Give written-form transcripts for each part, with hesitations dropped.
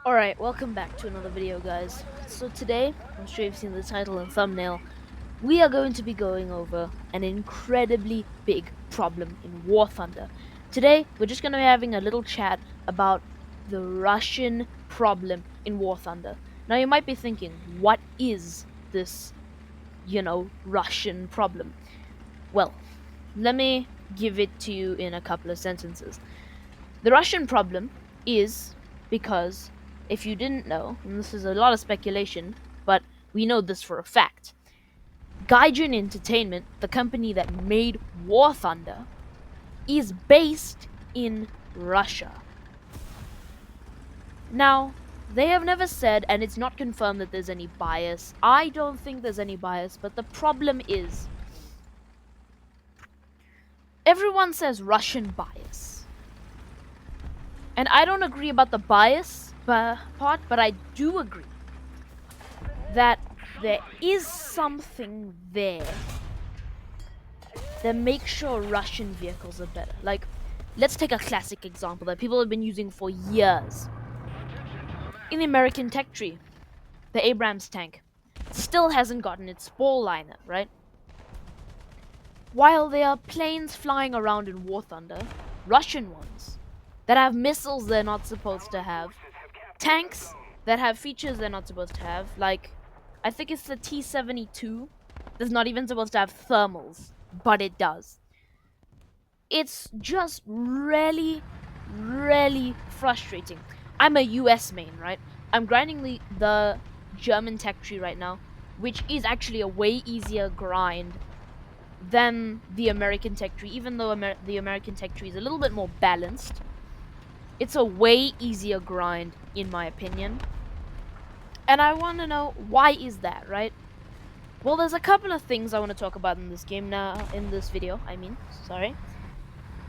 Alright, welcome back to another video, guys. So today, I'm sure you've seen the title and thumbnail, we are going to be going over an incredibly big problem in War Thunder. Today, we're just going to be having a little chat about the Russian problem in War Thunder. Now, you might be thinking, what is this, Russian problem? Well, let me give it to you in a couple of sentences. The Russian problem is because, if you didn't know, and this is a lot of speculation, but we know this for a fact, Gaijin Entertainment, the company that made War Thunder, is based in Russia. Now, they have never said, and it's not confirmed that there's any bias. I don't think there's any bias, but the problem is, everyone says Russian bias. And I don't agree about the bias part, but I do agree that there is something there that makes sure Russian vehicles are better. Like, let's take a classic example that people have been using for years. In the American tech tree, the Abrams tank still hasn't gotten its spall liner, right? While there are planes flying around in War Thunder, Russian ones, that have missiles they're not supposed to have, tanks that have features they're not supposed to have, like, I think it's the T-72, that's not even supposed to have thermals, but it does. It's just really, really frustrating. I'm a US main, right? I'm grinding the German tech tree right now, which is actually a way easier grind than the American tech tree, even though the American tech tree is a little bit more balanced. It's a way easier grind, in my opinion. And I want to know, why is that, right? Well, there's a couple of things I want to talk about in this game now, in this video, sorry.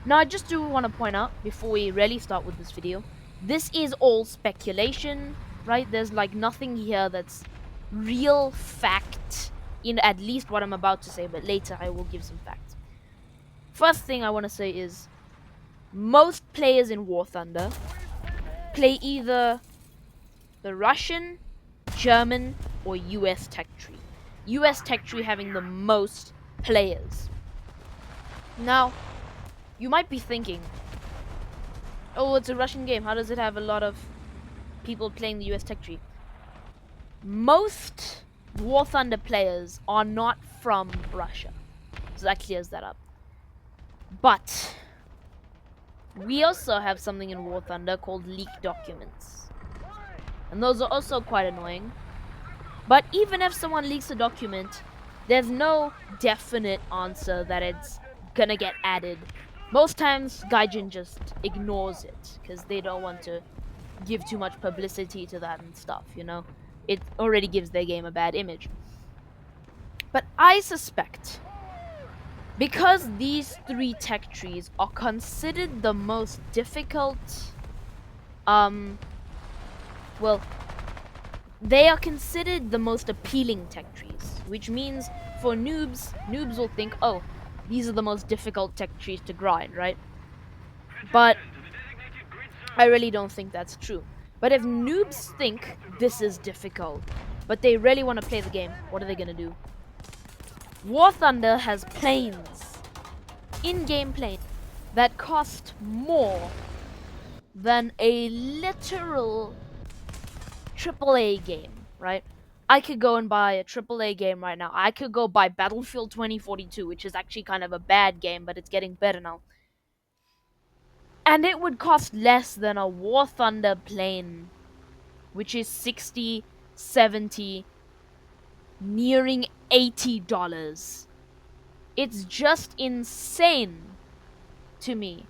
Now, I just do want to point out, before we really start with this video, this is all speculation, right? There's like nothing here that's real fact in at least what I'm about to say, but later I will give some facts. First thing I want to say is, most players in War Thunder play either the Russian, German, or US tech tree. US tech tree having the most players. Now, you might be thinking, oh, it's a Russian game, how does it have a lot of people playing the US tech tree? Most War Thunder players are not from Russia, so that clears that up. But we also have something in War Thunder called leaked documents, and those are also quite annoying. But even if someone leaks a document, there's no definite answer that it's gonna get added. Most times, Gaijin just ignores it, because they don't want to give too much publicity to that and stuff, you know? It already gives their game a bad image. But I suspect, because these three tech trees are considered the most difficult, well, they are considered the most appealing tech trees, which means for noobs will think, oh, these are the most difficult tech trees to grind, right? But I really don't think that's true. But if noobs think this is difficult, but they really want to play the game, what are they gonna do? War Thunder has planes, in-game planes, that cost more than a literal AAA game, right? I could go and buy a AAA game right now. I could go buy Battlefield 2042, which is actually kind of a bad game, but it's getting better now. And it would cost less than a War Thunder plane, which is $60, $70, nearing $80. It's just insane to me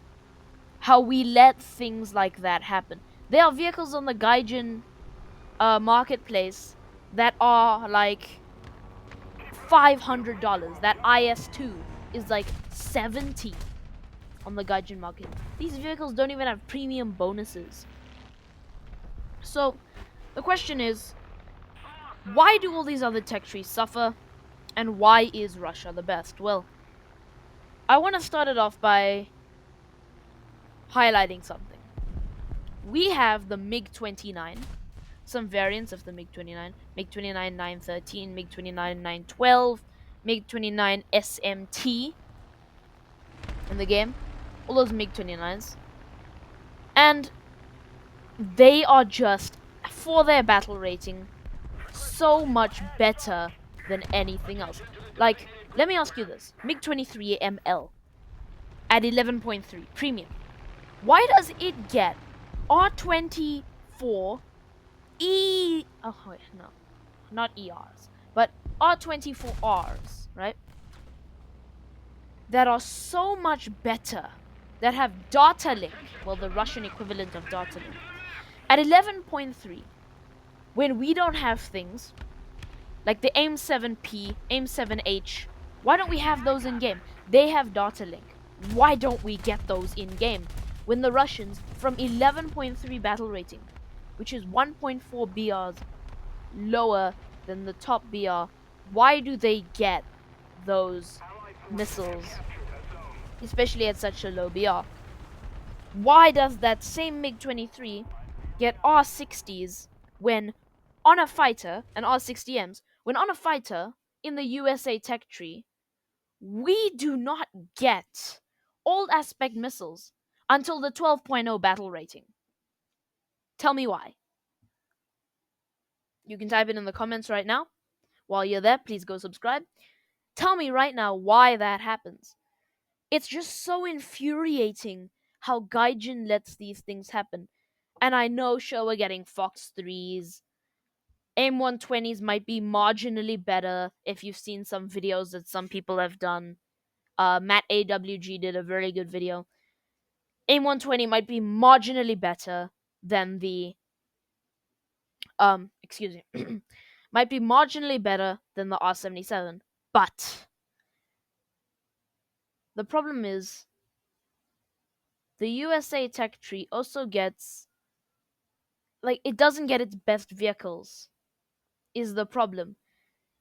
how we let things like that happen. There are vehicles on the Gaijin marketplace that are like $500. That IS-2 is like $70 on the Gaijin market. These vehicles don't even have premium bonuses. So the question is, why do all these other tech trees suffer, and why is Russia the best? Well, I want to start it off by highlighting something. We have the MiG 29, some variants of the MiG 29, MiG 29 913, MiG 29 912, MiG 29 SMT in the game. All those MiG 29s. And they are just, for their battle rating, so much better than anything else. Like, let me ask you this: MiG 23 ML at 11.3 premium. Why does it get R24 E? Oh wait, no, not ERs, but R24Rs, right? That are so much better, that have data link, well, the Russian equivalent of data link, at 11.3, when we don't have things like the AIM 7P, AIM 7H. Why don't we have those in game? They have data link. Why don't we get those in game? When the Russians, from 11.3 battle rating, which is 1.4 BRs lower than the top BR, why do they get those missiles, especially at such a low BR? Why does that same MiG 23 get R60s when on a fighter, and R60Ms, when on a fighter in the USA tech tree, we do not get all aspect missiles until the 12.0 battle rating? Tell me why. You can type it in the comments right now. While you're there, please go subscribe. Tell me right now why that happens. It's just so infuriating how Gaijin lets these things happen. And I know, sure, we're getting Fox 3s. AIM 120s might be marginally better if you've seen some videos that some people have done. Matt AWG did a very good video. AIM 120 might be marginally better than the excuse me, might be marginally better than the R77. But the problem is the USA tech tree also gets, like, it doesn't get its best vehicles is the problem.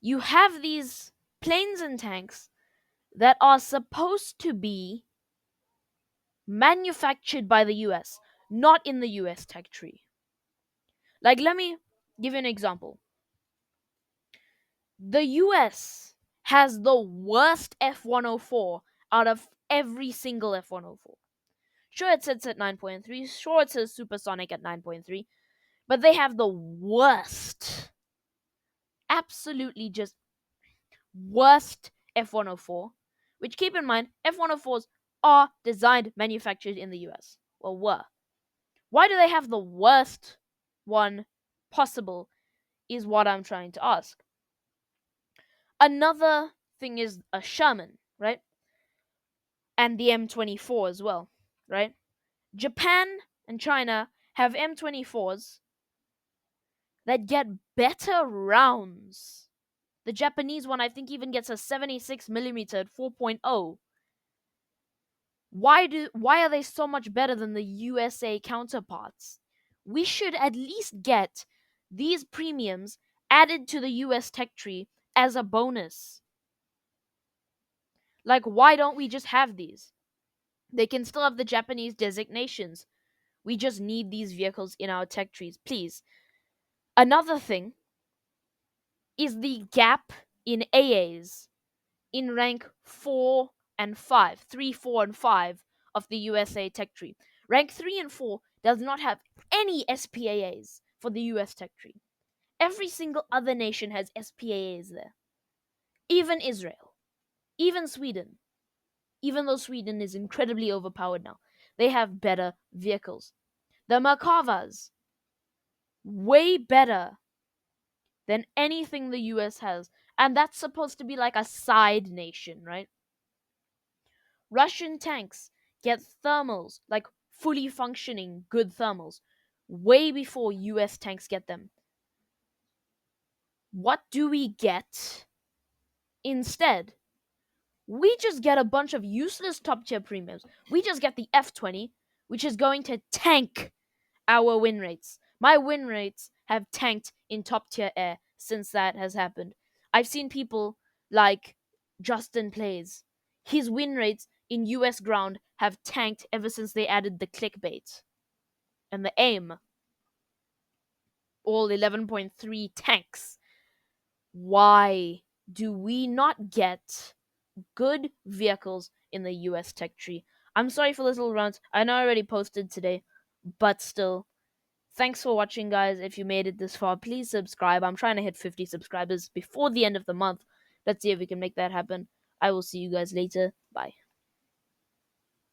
You have these planes and tanks that are supposed to be manufactured by the US, not in the US tech tree. Like, let me give you an example. The US has the worst F104 out of every single F104. Sure, it sits at 9.3, sure, it says supersonic at 9.3, but they have the worst, absolutely just worst F104, which, keep in mind, F104s are designed, manufactured in the US. Well, were. Why do they have the worst one possible is what I'm trying to ask. Another thing is a Sherman, right? And the M24 as well, right? Japan and China have M24s that get better rounds. The Japanese one, I think, even gets a 76mm at 4.0. Why are they so much better than the USA counterparts? We should at least get these premiums added to the US tech tree as a bonus. Like, why don't we just have these? They can still have the Japanese designations. We just need these vehicles in our tech trees, please. Another thing is the gap in AAs in rank 4 and 5, 3, 4, and 5 of the USA tech tree. Rank 3 and 4 does not have any SPAAs for the US tech tree. Every single other nation has SPAAs there. Even Israel. Even Sweden. Even though Sweden is incredibly overpowered now. They have better vehicles. The Merkavas. Way better than anything the US has. And that's supposed to be like a side nation, right? Russian tanks get thermals, like fully functioning good thermals, way before US tanks get them. What do we get instead? We just get a bunch of useless top tier premiums. We just get the F20, which is going to tank our win rates. My win rates have tanked in top tier air since that has happened. I've seen people like Justin Plays. His win rates in US ground have tanked ever since they added the clickbait. and the aim, all 11.3 tanks. Why do we not get good vehicles in the US tech tree? I'm sorry for this little rant. I know I already posted today, but still. Thanks for watching, guys. If you made it this far, please subscribe. I'm trying to hit 50 subscribers before the end of the month. Let's see if we can make that happen. I will see you guys later. Bye.